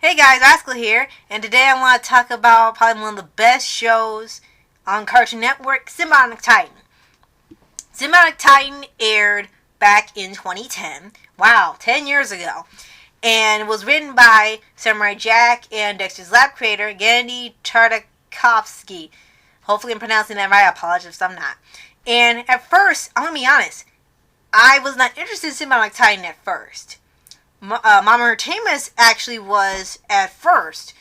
Hey guys, Rascal here, and today I want to talk about probably one of the best shows on Cartoon Network, Sym-Bionic Titan. Sym-Bionic Titan aired back in 2010. Wow, 10 years ago. And it was written by Samurai Jack and Dexter's Lab creator, Gennady Tartakovsky. Hopefully I'm pronouncing that right. I apologize if I'm not. And at first, I'm going to be honest, I was not interested in Sym-Bionic Titan at first. Mama Entertainment actually was at first,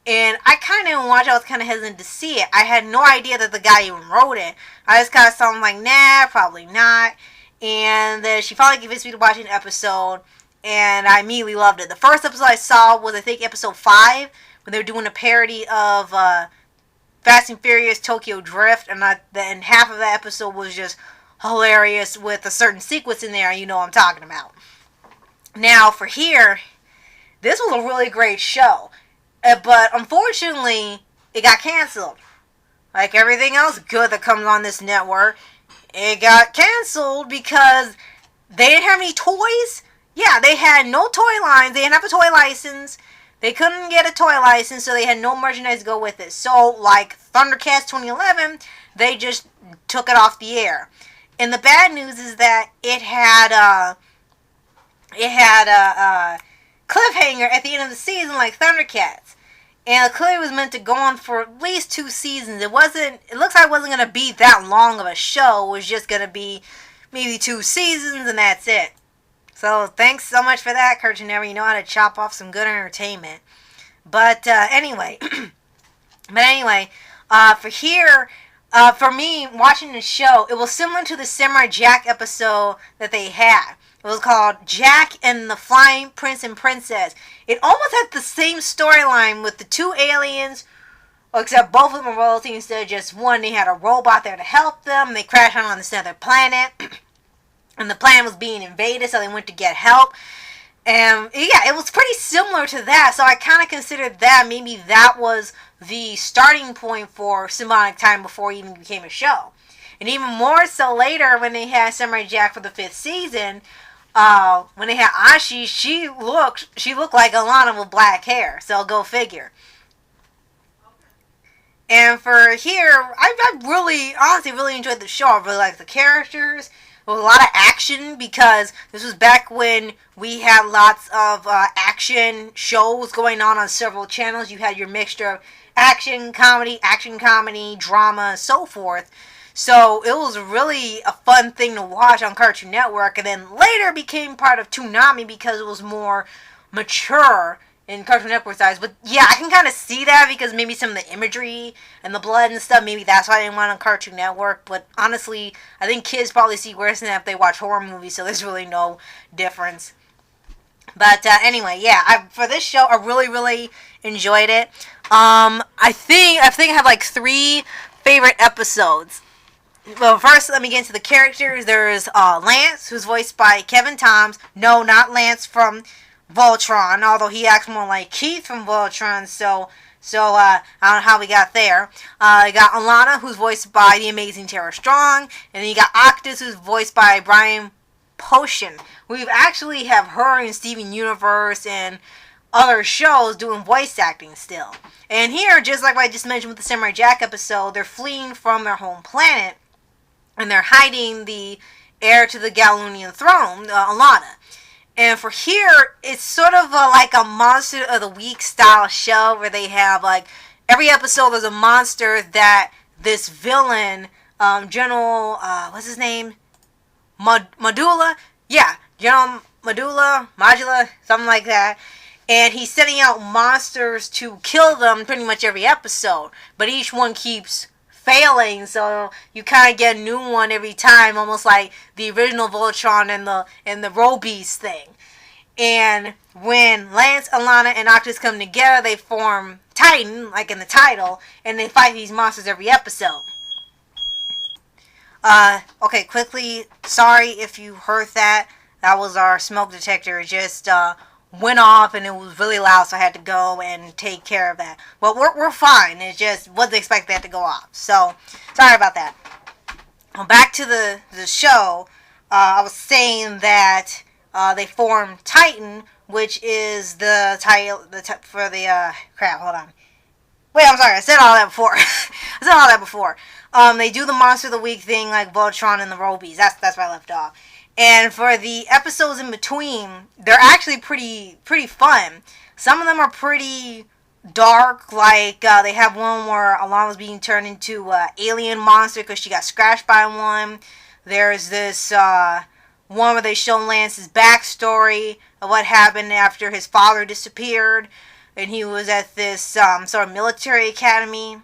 and I kind of didn't watch it. I was kind of hesitant to see it. I had no idea that the guy even wrote it. I just kind of saw him like, nah, probably not. And then she finally convinced me to watch an episode, and I immediately loved it. The first episode I saw was, I think, episode 5, when they were doing a parody of Fast and Furious Tokyo Drift, and half of that episode was just hilarious with a certain sequence in there. You know what I'm talking about. Now, for here, this was a really great show. But, unfortunately, it got canceled. Like everything else good that comes on this network, it got canceled because they didn't have any toys. Yeah, they had no toy lines. They didn't have a toy license. They couldn't get a toy license, so they had no merchandise to go with it. So, like Thundercats 2011, they just took it off the air. And the bad news is that it had a cliffhanger at the end of the season like Thundercats. And the clip was meant to go on for at least 2 seasons. It looks like it wasn't going to be that long of a show. It was just going to be maybe 2 seasons and that's it. So thanks so much for that, Cartoon Network. You know how to chop off some good entertainment. But anyway, for here, for me, watching the show, it was similar to the Samurai Jack episode that they had. It was called Jack and the Flying Prince and Princess. It almost had the same storyline with the 2 aliens, except both of them were royalty instead of just one. They had a robot there to help them. They crashed on this other planet, and the planet was being invaded, so they went to get help. And yeah, it was pretty similar to that, so I kind of considered that maybe that was the starting point for Sym-Bionic Titan before it even became a show. And even more so later when they had Samurai Jack for the 5th season, when they had Ashi, she looked like Alana with black hair. So go figure. And for here, I really, honestly, really enjoyed the show. I really liked the characters. There was a lot of action because this was back when we had lots of action shows going on several channels. You had your mixture of action, comedy, drama, and so forth. So it was really a fun thing to watch on Cartoon Network, and then later became part of Toonami because it was more mature in Cartoon Network's eyes. But yeah, I can kind of see that because maybe some of the imagery and the blood and stuff, maybe that's why I didn't want it on Cartoon Network. But honestly, I think kids probably see worse than that if they watch horror movies, so there's really no difference. But anyway, yeah, for this show, I really enjoyed it. I think I have like 3 favorite episodes. Well, first, let me get into the characters. There's Lance, who's voiced by Kevin Toms. No, not Lance from Voltron, although he acts more like Keith from Voltron, so I don't know how we got there. You got Alana, who's voiced by the amazing Tara Strong, and then you got Octus, who's voiced by Brian Potion. We actually have her in Steven Universe and other shows doing voice acting still. And here, just like what I just mentioned with the Samurai Jack episode, they're fleeing from their home planet, and they're hiding the heir to the Galunian throne, Alana. And for here, it's sort of like a Monster of the Week style show where they have, like, every episode there's a monster that this villain, General, what's his name? Modula? Yeah, General Modula, something like that. And he's sending out monsters to kill them pretty much every episode. But each one keeps failing, so you kind of get a new one every time, almost like the original Voltron and the Robeast thing. And when Lance, Alana, and Octus come together, they form Titan, like in the title, and they fight these monsters every episode. Okay, quickly, sorry if you heard that. That was our smoke detector. It just went off and it was really loud, so I had to go and take care of that. Well, we're fine. It just wasn't expected that to go off. So, sorry about that. Well, back to the show. I was saying that they formed Titan which is the title for the crap. Hold on. Wait, I'm sorry. I said all that before. They do the Monster of the Week thing like Voltron and the Robies. That's where I left off. And for the episodes in between, they're actually pretty fun. Some of them are pretty dark. Like they have one where Alana's being turned into an alien monster because she got scratched by one. There's this one where they show Lance's backstory of what happened after his father disappeared, and he was at this sort of military academy.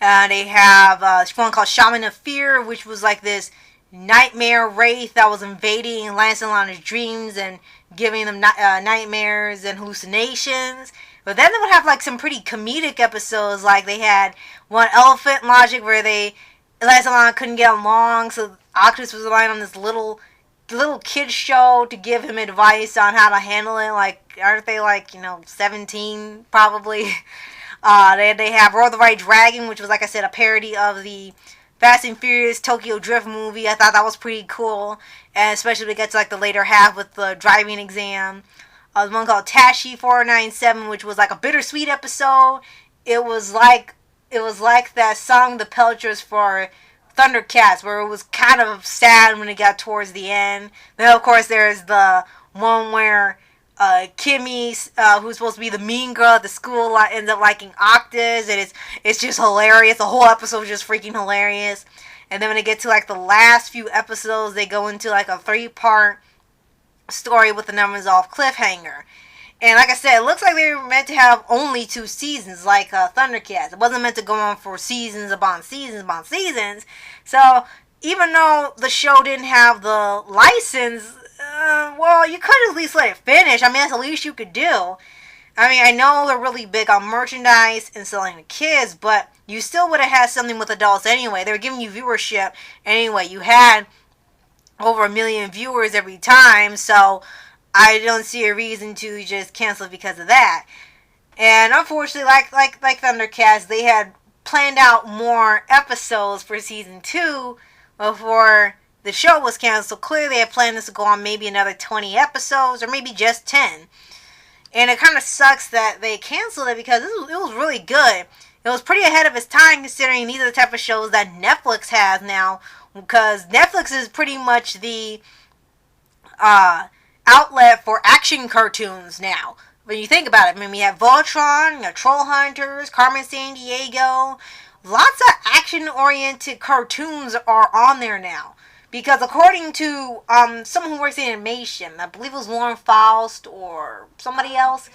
They have one called Shaman of Fear, which was like this nightmare wraith that was invading Lance and Lana's dreams and giving them nightmares and hallucinations. But then they would have like some pretty comedic episodes, like they had one Elephant Logic where Lance and Lana couldn't get along, so Octopus was relying on this little kid show to give him advice on how to handle it. Like, aren't they 17 probably? They have Roll the Right Dragon, which was, like I said, a parody of the Fast and Furious Tokyo Drift movie. I thought that was pretty cool, and especially when we get to the later half with the driving exam. There's one called Tashi 497, which was like a bittersweet episode. It was like that song The Pelters for Thundercats, where it was kind of sad when it got towards the end. Then of course there's the one where Kimmy, who's supposed to be the mean girl at the school, ends up liking Octus, and it's just hilarious. The whole episode is just freaking hilarious. And then when they get to the last few episodes, they go into a 3-part story with the numbers off cliffhanger. And like I said, it looks like they were meant to have only 2 seasons, like Thundercats. It wasn't meant to go on for seasons upon seasons upon seasons. So even though the show didn't have the license, well, you could at least let it finish. I mean, that's the least you could do. I mean, I know they're really big on merchandise and selling to kids, but you still would have had something with adults anyway. They were giving you viewership anyway. You had over 1 million viewers every time, so I don't see a reason to just cancel because of that. And unfortunately, like Thundercats, they had planned out more episodes for season 2 before the show was canceled. So clearly they had planned this to go on maybe another 20 episodes or maybe just 10. And it kind of sucks that they canceled it because it was really good. It was pretty ahead of its time considering these are the type of shows that Netflix has now, because Netflix is pretty much the outlet for action cartoons now. When you think about it, I mean, we have Voltron, Troll Hunters, Carmen Sandiego. Lots of action-oriented cartoons are on there now. Because according to someone who works in animation, I believe it was Lauren Faust or somebody else,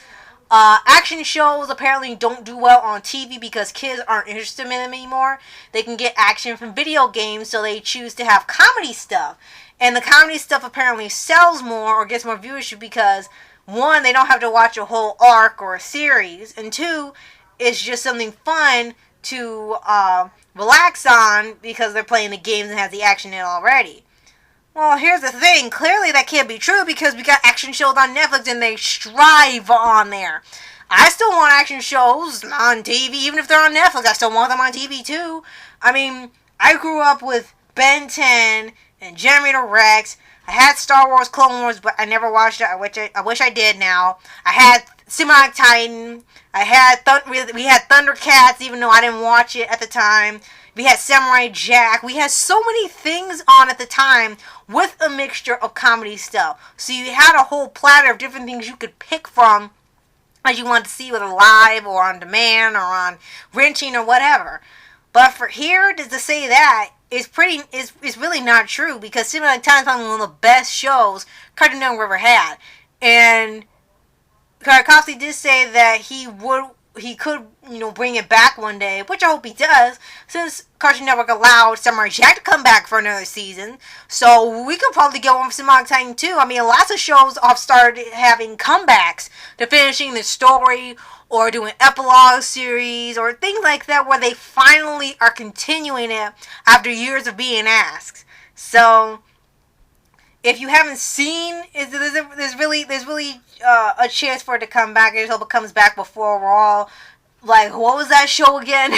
action shows apparently don't do well on TV because kids aren't interested in them anymore. They can get action from video games, so they choose to have comedy stuff. And the comedy stuff apparently sells more or gets more viewership because, 1, they don't have to watch a whole arc or a series, and 2, it's just something fun to relax on because they're playing the games and has the action in it already. Well, here's the thing. Clearly that can't be true because we got action shows on Netflix and they strive on there. I still want action shows on TV, even if they're on Netflix. I still want them on TV too. I mean, I grew up with Ben 10 and Generator Rex. I had Star Wars Clone Wars, but I never watched it. I wish I did now. I had Sym-Bionic Titan. We had Thundercats, even though I didn't watch it at the time. We had Samurai Jack. We had so many things on at the time with a mixture of comedy stuff. So you had a whole platter of different things you could pick from as you wanted to see, whether live or on demand or on renting or whatever. But for here to say that is really not true, because Sym-Bionic Titan is probably one of the best shows Cartoon Network ever had. And Tarkovsky did say that he could, bring it back one day, which I hope he does, since Cartoon Network allowed Samurai Jack to come back for another season. So we could probably get one for Sym-Bionic Titan too. I mean, lots of shows have started having comebacks to finishing the story or doing epilogue series or things like that, where they finally are continuing it after years of being asked. So if you haven't seen, there's really a chance for it to come back. I just hope it comes back before we're all like, what was that show again?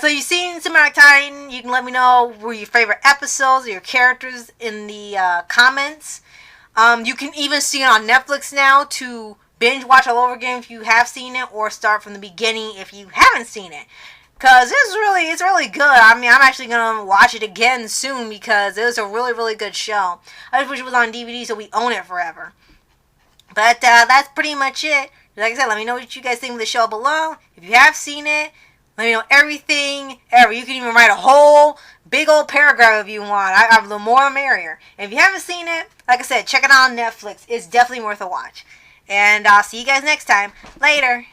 So you've seen Sym-Bionic Titan. You can let me know were your favorite episodes or your characters in the comments. You can even see it on Netflix now to binge watch all over again if you have seen it, or start from the beginning if you haven't seen it. Cause it's really good. I mean, I'm actually gonna watch it again soon because it was a really, really good show. I just wish it was on DVD so we own it forever. But that's pretty much it. Like I said, let me know what you guys think of the show below. If you have seen it, let me know everything ever. You can even write a whole big old paragraph if you want. The more the merrier. And if you haven't seen it, like I said, check it out on Netflix. It's definitely worth a watch. And I'll see you guys next time. Later.